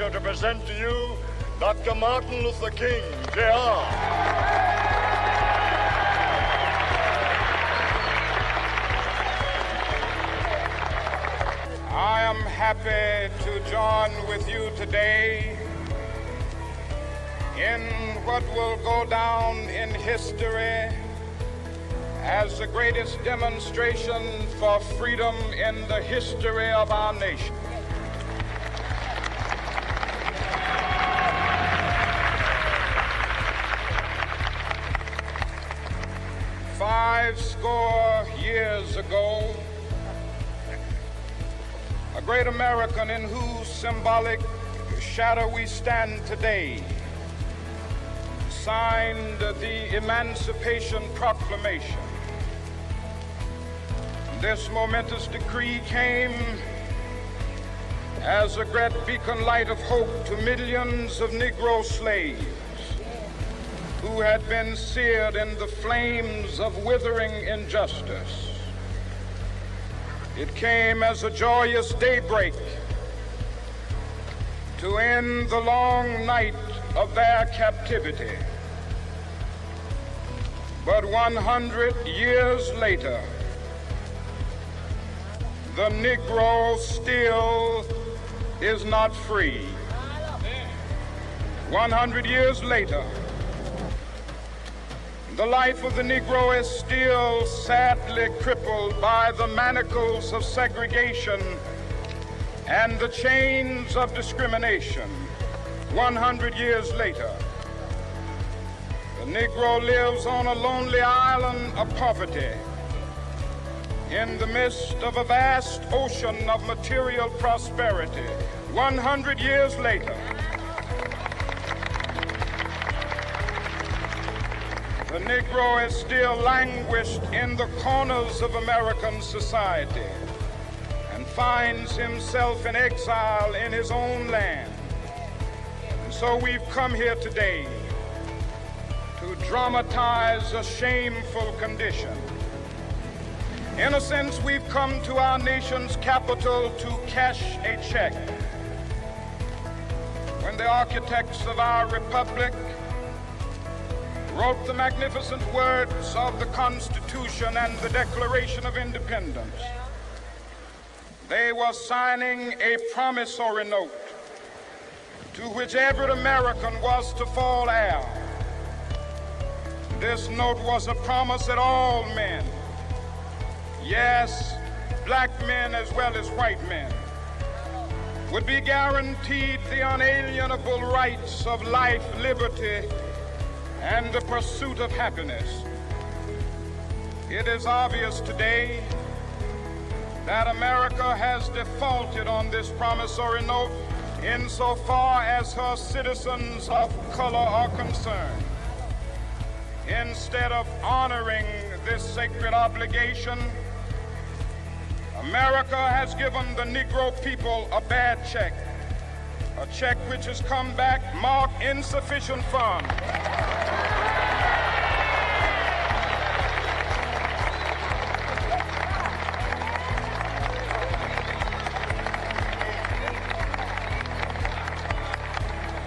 pleasure to present to you Dr. Martin Luther King, Jr. I am happy to join with you today in what will go down in history as the greatest demonstration for freedom in the history of our nation. Five score years ago, a great American in whose symbolic shadow we stand today signed the Emancipation Proclamation. This momentous decree came as a great beacon light of hope to millions of Negro slaves who had been seared in the flames of withering injustice. It came as a joyous daybreak to end the long night of their captivity. But 100 years later, the Negro still is not free. 100 years later, the life of the Negro is still sadly crippled by the manacles of segregation and the chains of discrimination. 100 years later, the Negro lives on a lonely island of poverty in the midst of a vast ocean of material prosperity. 100 years later, the Negro is still languished in the corners of American society and finds himself in exile in his own land. And so we've come here today to dramatize a shameful condition. In a sense, we've come to our nation's capital to cash a check. When the architects of our republic wrote the magnificent words of the Constitution and the Declaration of Independence, they were signing a promissory note to which every American was to fall heir. This note was a promise that all men, yes, black men as well as white men, would be guaranteed the unalienable rights of life, liberty, and the pursuit of happiness. It is obvious today that America has defaulted on this promissory note insofar as her citizens of color are concerned. Instead of honoring this sacred obligation, America has given the Negro people a bad check, a check which has come back marked insufficient funds.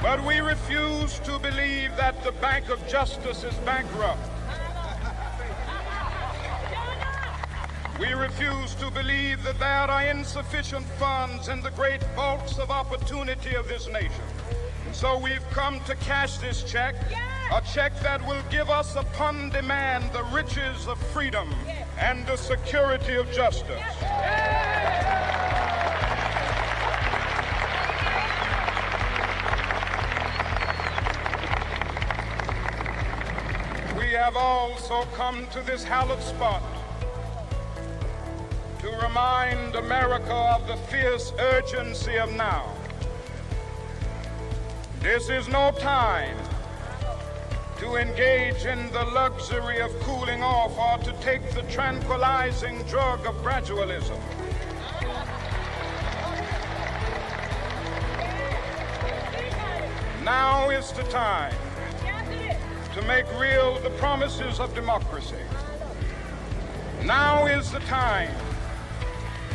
But we refuse to believe that the Bank of Justice is bankrupt. We refuse to believe that there are insufficient funds in the great vaults of opportunity of this nation. And so we've come to cash this check, a check that will give us upon demand the riches of freedom and the security of justice. We have also come to this hallowed spot to remind America of the fierce urgency of now. This is no time to engage in the luxury of cooling off or to take the tranquilizing drug of gradualism. Now is the time to make real the promises of democracy. Now is the time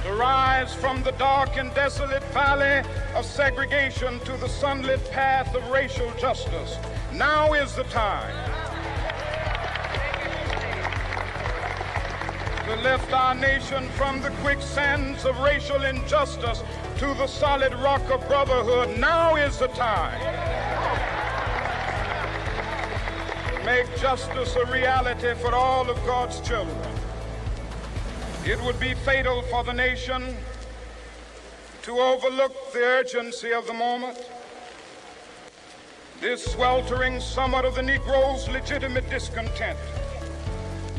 to rise from the dark and desolate valley of segregation to the sunlit path of racial justice. Now is the time to lift our nation from the quicksands of racial injustice to the solid rock of brotherhood. Now is the time to make justice a reality for all of God's children. It would be fatal for the nation to overlook the urgency of the moment. This sweltering summit of the Negro's legitimate discontent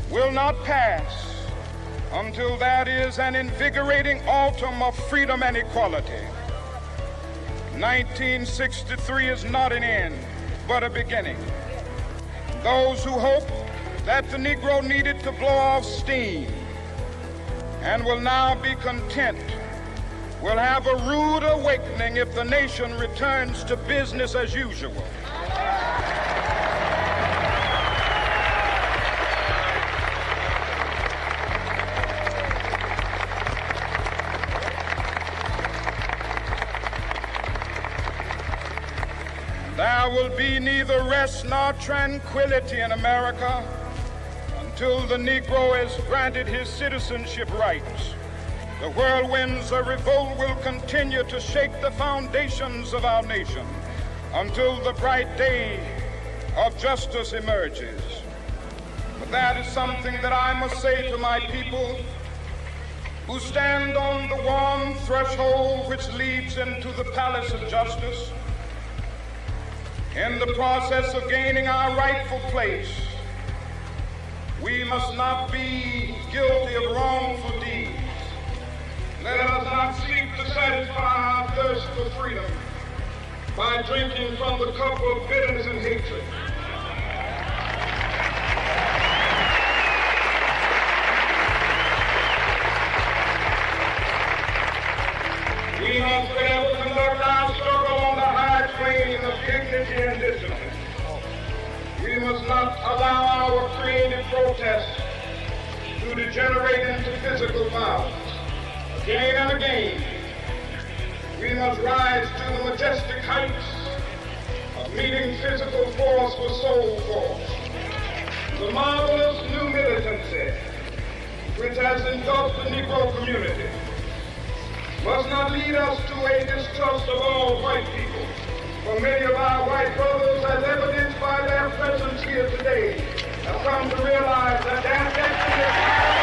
will not pass until that is an invigorating autumn of freedom and equality. 1963 is not an end, but a beginning. Those who hope that the Negro needed to blow off steam and will now be content will have a rude awakening if the nation returns to business as usual. There will be neither rest nor tranquility in America until the Negro is granted his citizenship rights. The whirlwinds of revolt will continue to shake the foundations of our nation until the bright day of justice emerges. But that is something that I must say to my people who stand on the warm threshold which leads into the palace of justice. In the process of gaining our rightful place, we must not be guilty of wrongful deeds. Let us not seek to satisfy our thirst for freedom by drinking from the cup of bitterness and hatred. We must forever conduct our struggle on the high plane of dignity and discipline. We must not allow our creative protests to degenerate into physical violence. Again and again, we must rise to the majestic heights of meeting physical force with soul force. The marvelous new militancy which has engulfed the Negro community must not lead us to a distrust of all white people. For many of our white brothers, as evidenced by their presence here today, have come to realize that their destiny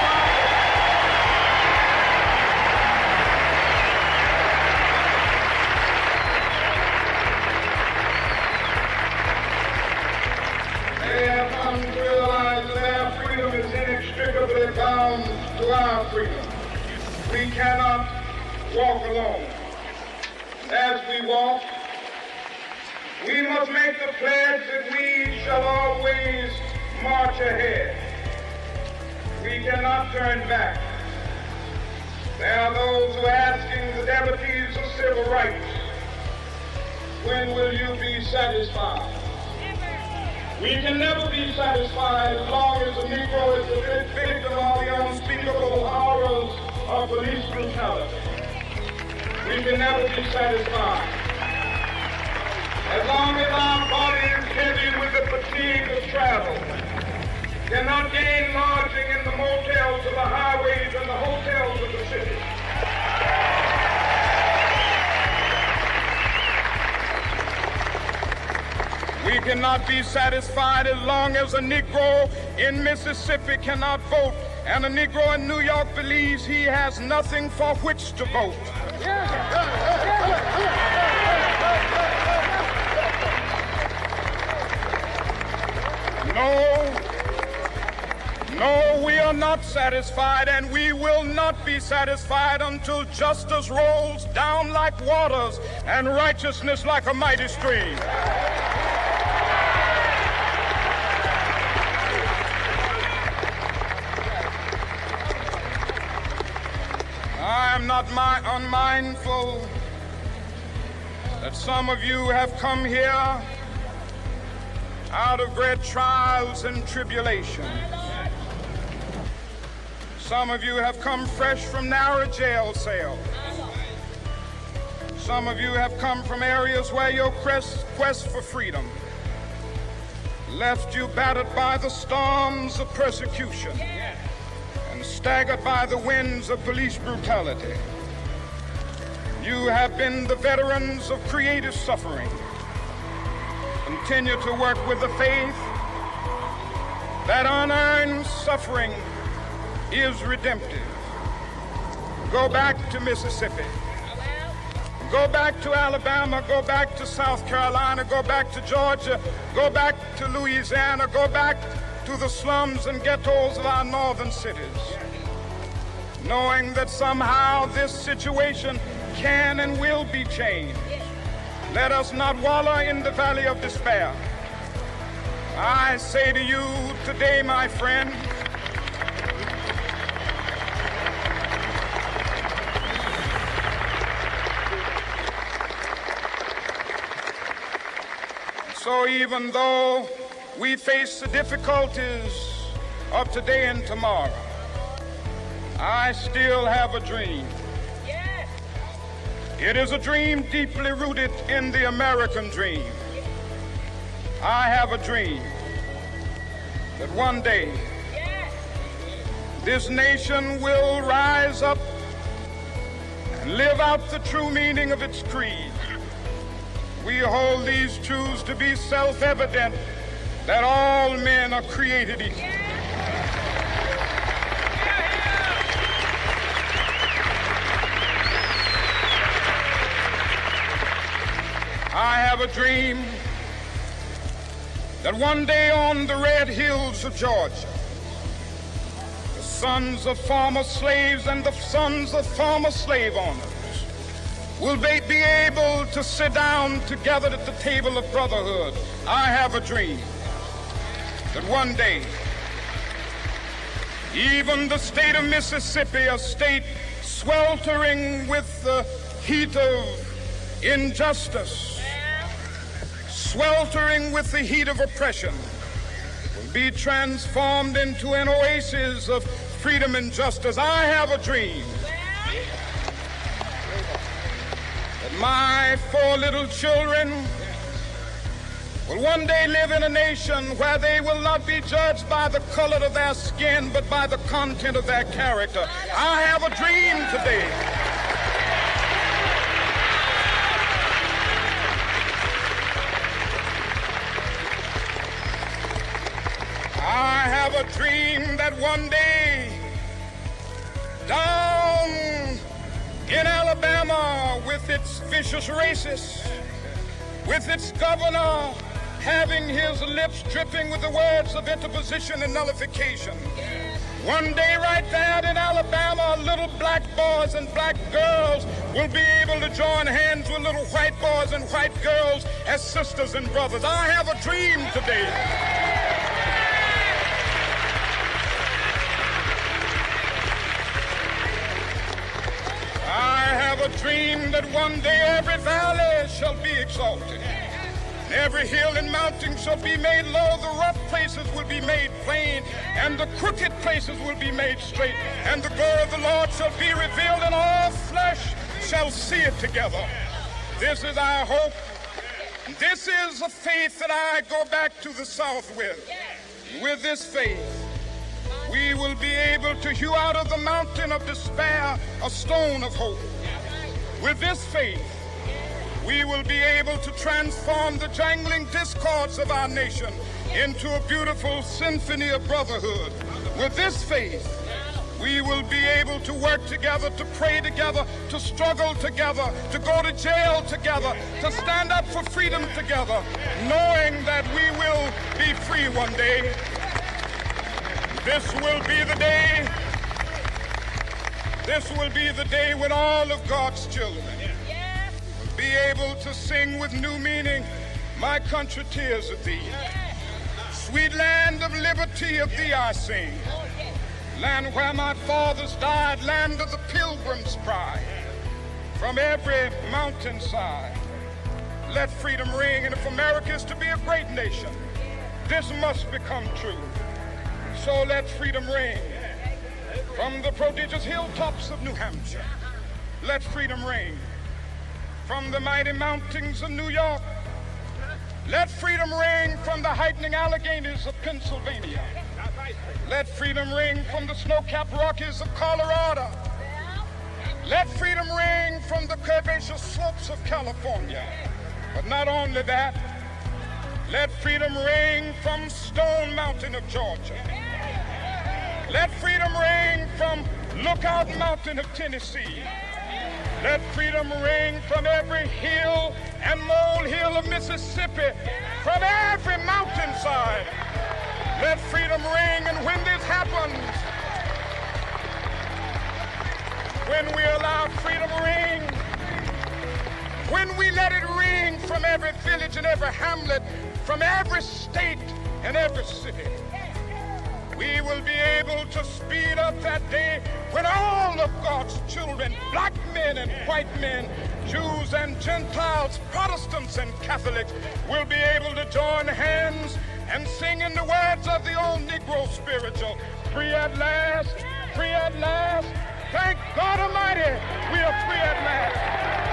is inextricably bound to our freedom. We cannot walk alone. As we walk, we must make the pledge that we shall always march ahead. We cannot turn back. There are those who are asking the devotees of civil rights, when will you be satisfied? We can never be satisfied as long as the Negro is the victim of the unspeakable horrors of police brutality. We can never be satisfied as long as our body is heavy with the fatigue of travel, cannot gain lodging in the motels of the highways and the hotels of the city. We cannot be satisfied as long as a Negro in Mississippi cannot vote and a Negro in New York believes he has nothing for which to vote. No, we are not satisfied, and we will not be satisfied until justice rolls down like waters and righteousness like a mighty stream. I am not unmindful that some of you have come here out of great trials and tribulations. Some of you have come fresh from narrow jail cells. Some of you have come from areas where your quest for freedom left you battered by the storms of persecution and staggered by the winds of police brutality. You have been the veterans of creative suffering. Continue to work with the faith that unearned suffering is redemptive. Go back to Mississippi. Go back to Alabama, go back to South Carolina, go back to Georgia, go back to Louisiana, go back to the slums and ghettos of our northern cities, knowing that somehow this situation can and will be changed. Let us not wallow in the valley of despair. I say to you today, my friend, so even though we face the difficulties of today and tomorrow, I still have a dream. Yes. It is a dream deeply rooted in the American dream. I have a dream that one day this nation will rise up and live out the true meaning of its creed. We hold these truths to be self-evident, that all men are created equal. I have a dream that one day on the red hills of Georgia, the sons of former slaves and the sons of former slave owners will they be able to sit down together at the table of brotherhood. I have a dream that one day, even the state of Mississippi, a state sweltering with the heat of injustice, sweltering with the heat of oppression, will be transformed into an oasis of freedom and justice. I have a dream that my 4 little children will one day live in a nation where they will not be judged by the color of their skin, but by the content of their character. I have a dream today. I have a dream that one day down in Alabama, with its vicious racists, with its governor having his lips dripping with the words of interposition and nullification, one day right there in Alabama, little black boys and black girls will be able to join hands with little white boys and white girls as sisters and brothers. I have a dream today. I have a dream that one day every valley shall be exalted. Every hill and mountain shall be made low. The rough places will be made plain, and the crooked places will be made straight. And the glory of the Lord shall be revealed, and all flesh shall see it together. This is our hope. This is a faith that I go back to the South with. With this faith, we will be able to hew out of the mountain of despair a stone of hope. With this faith, we will be able to transform the jangling discords of our nation into a beautiful symphony of brotherhood. With this faith, we will be able to work together, to pray together, to struggle together, to go to jail together, to stand up for freedom together, knowing that we will be free one day. This will be the day. This will be the day when all of God's children will be able to sing with new meaning, "My country, tears of thee. Sweet land of liberty, of thee I sing. Land where my fathers died, land of the pilgrim's pride. From every mountainside, let freedom ring. And if America is to be a great nation, this must become true. So let freedom ring from the prodigious hilltops of New Hampshire. Let freedom ring from the mighty mountains of New York. Let freedom ring from the heightening Alleghenies of Pennsylvania. Let freedom ring from the snow-capped Rockies of Colorado. Let freedom ring from the curvaceous slopes of California. But not only that, let freedom ring from Stone Mountain of Georgia. Let freedom ring from Lookout Mountain of Tennessee. Let freedom ring from every hill and molehill of Mississippi, from every mountainside. Let freedom ring, and when this happens, when we allow freedom to ring, when we let it ring from every village and every hamlet, from every state and every city, we will be able to speed up that day when all of God's children, black men and white men, Jews and Gentiles, Protestants and Catholics, will be able to join hands and sing in the words of the old Negro spiritual, free at last, free at last. Thank God Almighty, we are free at last.